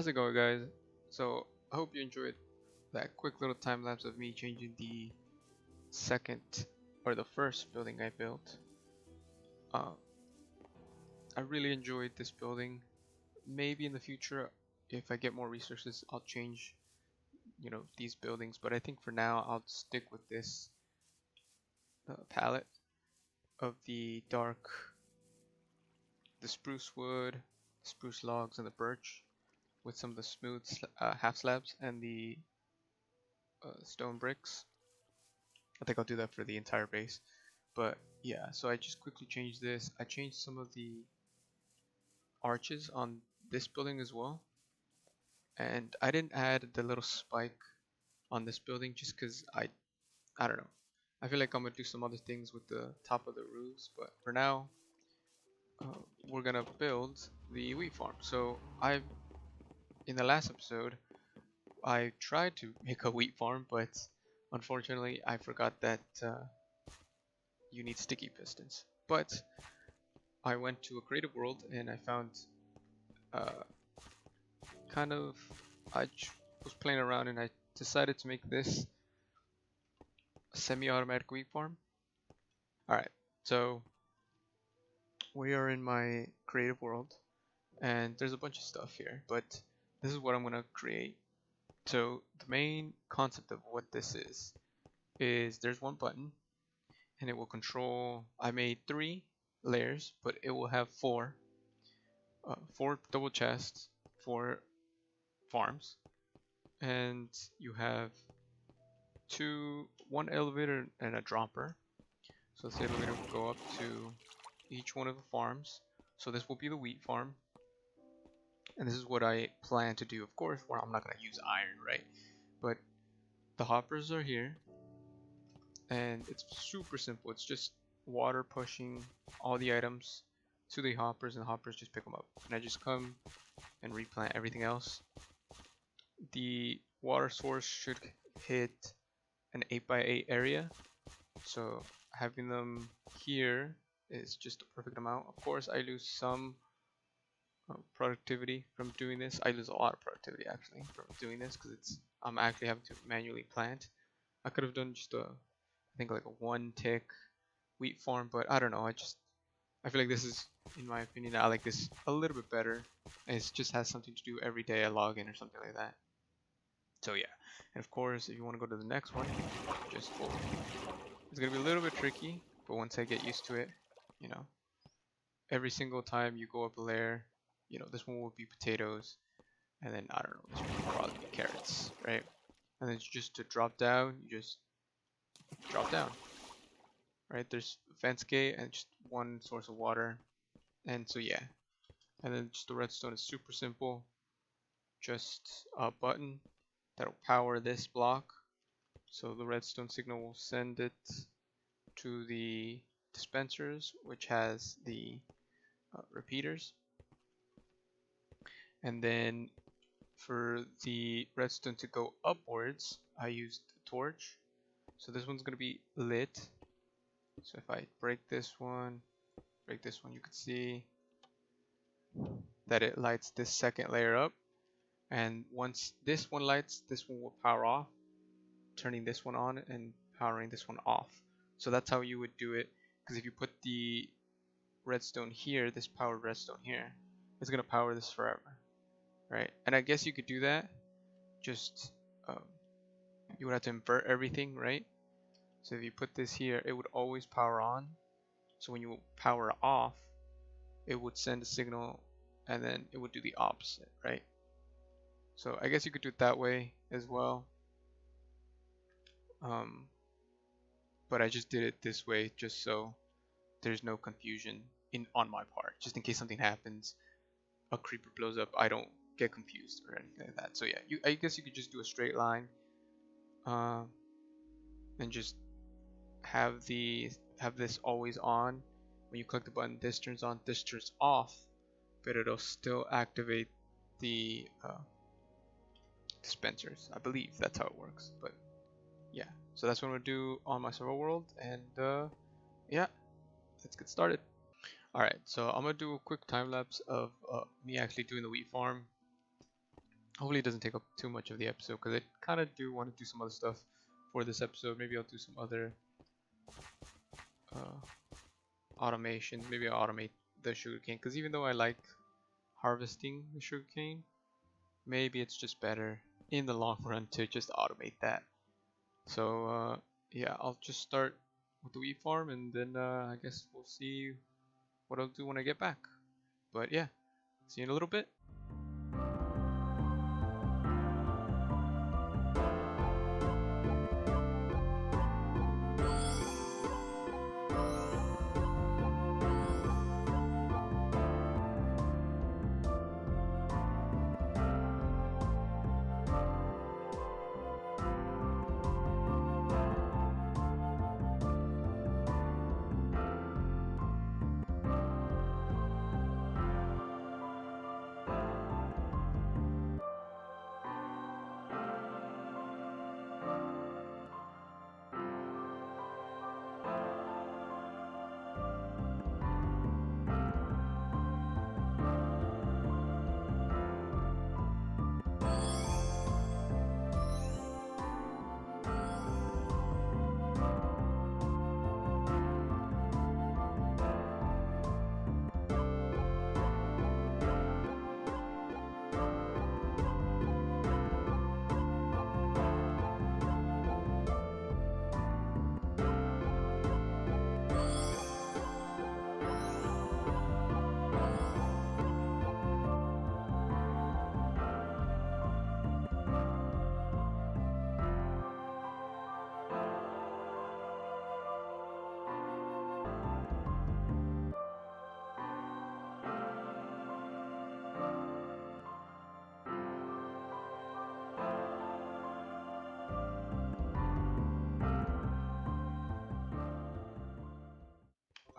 How's it going, guys? So I hope you enjoyed that quick little time lapse of me changing the second or the first building I built. uh, I really enjoyed this building. Maybe in the future, if I get more resources, I'll change these buildings, but I think for now I'll stick with this palette of the spruce wood, spruce logs, and the birch, with some of the smooth half slabs and the stone bricks. I think I'll do that for the entire base. But yeah, so I just quickly changed this. I changed some of the arches on this building as well. And I didn't add the little spike on this building just because I don't know. I feel like I'm gonna do some other things with the top of the roofs, but for now, we're gonna build the wheat farm. So in the last episode, I tried to make a wheat farm, but unfortunately, I forgot that you need sticky pistons. But I went to a creative world and I found uh, kind of was playing around and I decided to make this semi-automatic wheat farm. Alright, so we are in my creative world and there's a bunch of stuff here, but this is what I'm gonna create. So the main concept of what this is there's one button and it will control. I made 3 layers, but it will have 4 double chests, 4 farms, and you have one elevator and a dropper. So this elevator will go up to each one of the farms. So this will be the wheat farm, and this is what I plan to do. Of course, well, I'm not gonna use iron, right? But the hoppers are here, and it's super simple. It's just water pushing all the items to the hoppers, and the hoppers just pick them up. And I just come and replant everything else. The water source should hit an 8x8 area, so having them here is just a perfect amount. Of course, I lose some productivity from doing this. I lose a lot of productivity actually from doing this because I'm actually having to manually plant. I could have done just I think like a 1 tick wheat farm, but I don't know. I feel like this is, in my opinion, I like this a little bit better. It just has something to do every day I log in or something like that. So yeah, and of course, if you want to go to the next one, just fold. It's gonna be a little bit tricky, but once I get used to it, you know, every single time you go up a layer, this one will be potatoes, and then I don't know, this one will probably be carrots, right? And then just to drop down, you just drop down, right? There's a fence gate and just one source of water, and so yeah. And then just the redstone is super simple, just a button that'll power this block. So the redstone signal will send it to the dispensers, which has the repeaters. And then for the redstone to go upwards, I used a torch. So this one's going to be lit. So if I break this one, you can see that it lights this second layer up. And once this one lights, this one will power off, turning this one on and powering this one off. So that's how you would do it, because if you put the redstone here, this powered redstone here, it's going to power this forever, right? And I guess you could do that, just you would have to invert everything, right? So if you put this here, it would always power on. So when you power off, it would send a signal and then it would do the opposite, right? So I guess you could do it that way as well. But I just did it this way just so there's no confusion on my part. Just in case something happens, a creeper blows up, I don't get confused or anything like that. So yeah, I guess you could just do a straight line, and just have this always on. When you click the button, this turns on, this turns off, but it'll still activate the dispensers. I believe that's how it works. But yeah, so that's what I'm gonna do on my server world, and yeah, let's get started. Alright, so I'm gonna do a quick time lapse of me actually doing the wheat farm. Hopefully it doesn't take up too much of the episode because I kind of do want to do some other stuff for this episode. Maybe I'll do some other automations. Maybe I'll automate the sugarcane because even though I like harvesting the sugarcane, maybe it's just better in the long run to just automate that. So yeah, I'll just start with the wheat farm and then I guess we'll see what I'll do when I get back. But yeah, see you in a little bit.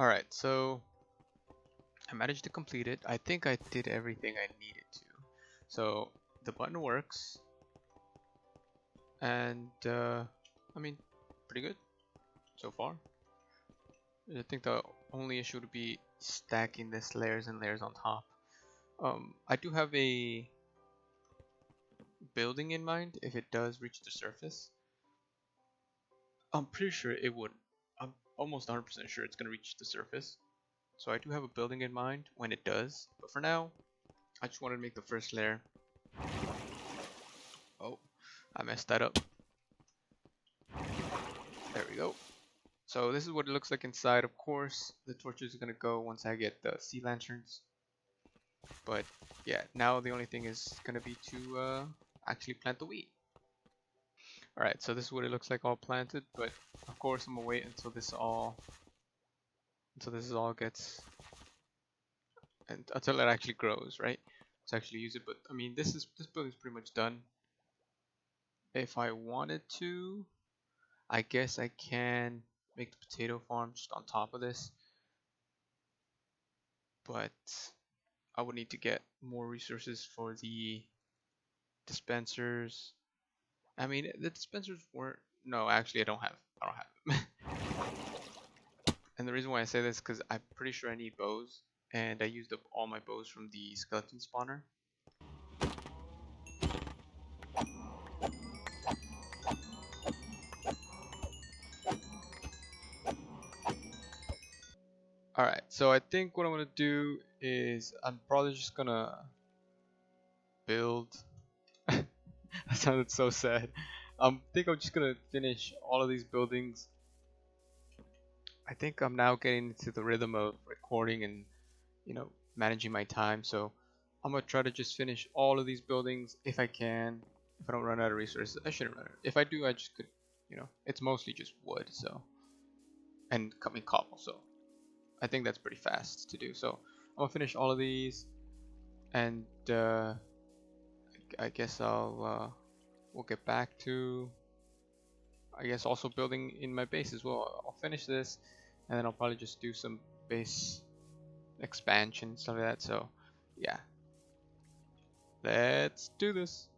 Alright, so I managed to complete it. I think I did everything I needed to. So the button works, and I mean, pretty good so far. I think the only issue would be stacking this layers and layers on top. I do have a building in mind if it does reach the surface. I'm pretty sure it would. I'm almost 100% sure it's going to reach the surface. So I do have a building in mind when it does. But for now, I just wanted to make the first layer. Oh, I messed that up. There we go. So this is what it looks like inside. Of course, the torches are going to go once I get the sea lanterns. But yeah, now the only thing is going to be to actually plant the wheat. Alright, so this is what it looks like all planted, but of course I'm gonna wait until this all gets and until it actually grows, right? To actually use it. But I mean this build is pretty much done. If I wanted to, I guess I can make the potato farm just on top of this. But I would need to get more resources for the dispensers. I mean the dispensers weren't no, actually I don't have them. And the reason why I say this is because I'm pretty sure I need bows, and I used up all my bows from the skeleton spawner. Alright, so I think what I'm gonna do is I'm probably just gonna build. That sounded so sad. I think I'm just gonna finish all of these buildings. I think I'm now getting into the rhythm of recording and managing my time, so I'm gonna try to just finish all of these buildings if I can. If I don't run out of resources, I shouldn't run out. If I do, I just could, it's mostly just wood, so, and coming cobble, so I think that's pretty fast to do. So I'm gonna finish all of these, and I guess we'll get back to, I guess, also building in my base as well. I'll finish this, and then I'll probably just do some base expansion, stuff like that. So yeah, let's do this.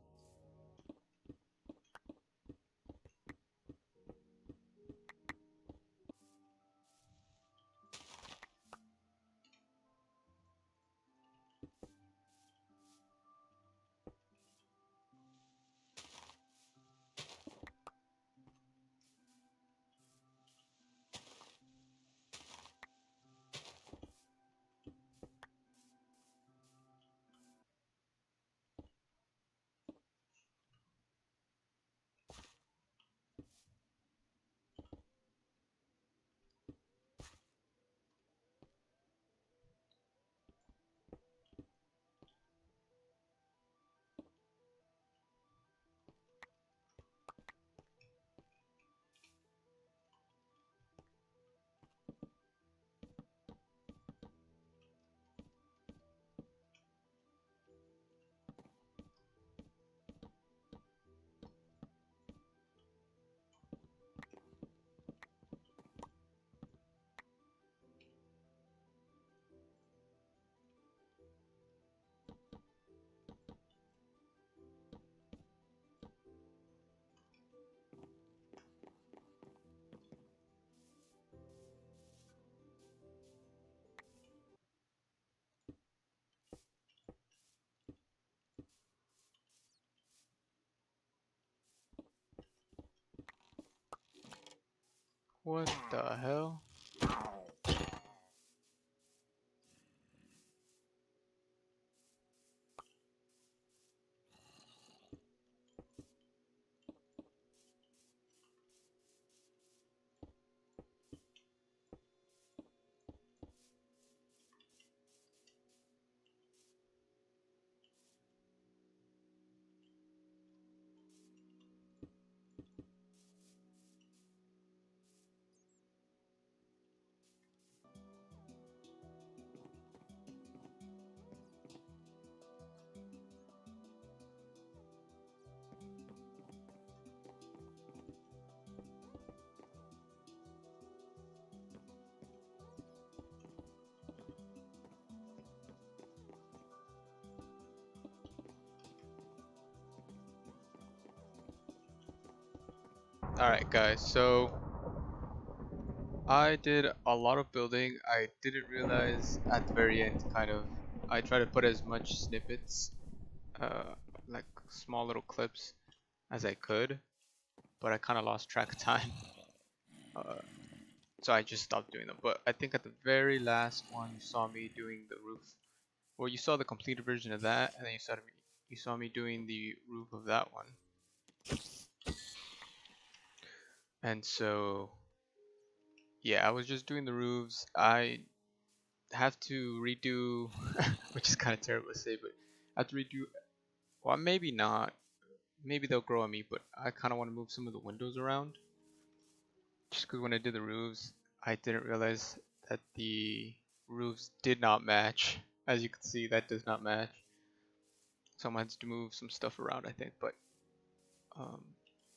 What the hell? Alright guys, so I did a lot of building. I didn't realize at the very end kind of I tried to put as much snippets, uh, like small little clips as I could, but I kind of lost track of time. Uh, so I just stopped doing them. But I think at the very last one you saw me doing the roof, or you saw the completed version of that, and then you saw me doing the roof of that one. And so yeah, I was just doing the roofs. I have to redo, which is kind of terrible to say, but I have to redo. Well, maybe not. Maybe they'll grow on me, but I kind of want to move some of the windows around. Just because when I did the roofs, I didn't realize that the roofs did not match. As you can see, that does not match. So I'm going to have to move some stuff around, I think. But um,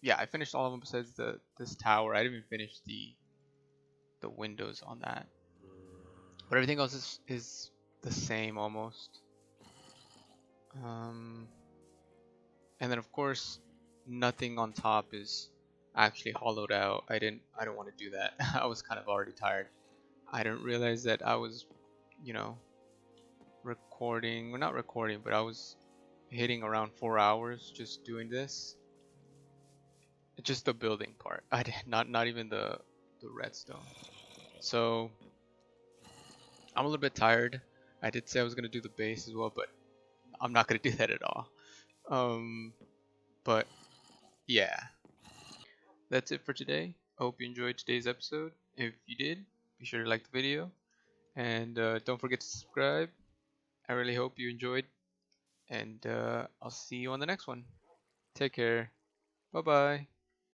yeah, I finished all of them besides this tower. I didn't even finish the windows on that. But everything else is the same almost. Um, and then of course, nothing on top is actually hollowed out. I don't want to do that. I was kind of already tired. I didn't realize that I was, you know, recording, or not recording, but I was hitting around 4 hours just doing this. Just the building part. I did not even the redstone. So I'm a little bit tired. I did say I was gonna do the base as well, but I'm not gonna do that at all. Um, but yeah, that's it for today. I hope you enjoyed today's episode. If you did, be sure to like the video and don't forget to subscribe. I really hope you enjoyed, and I'll see you on the next one. Take care. Bye bye.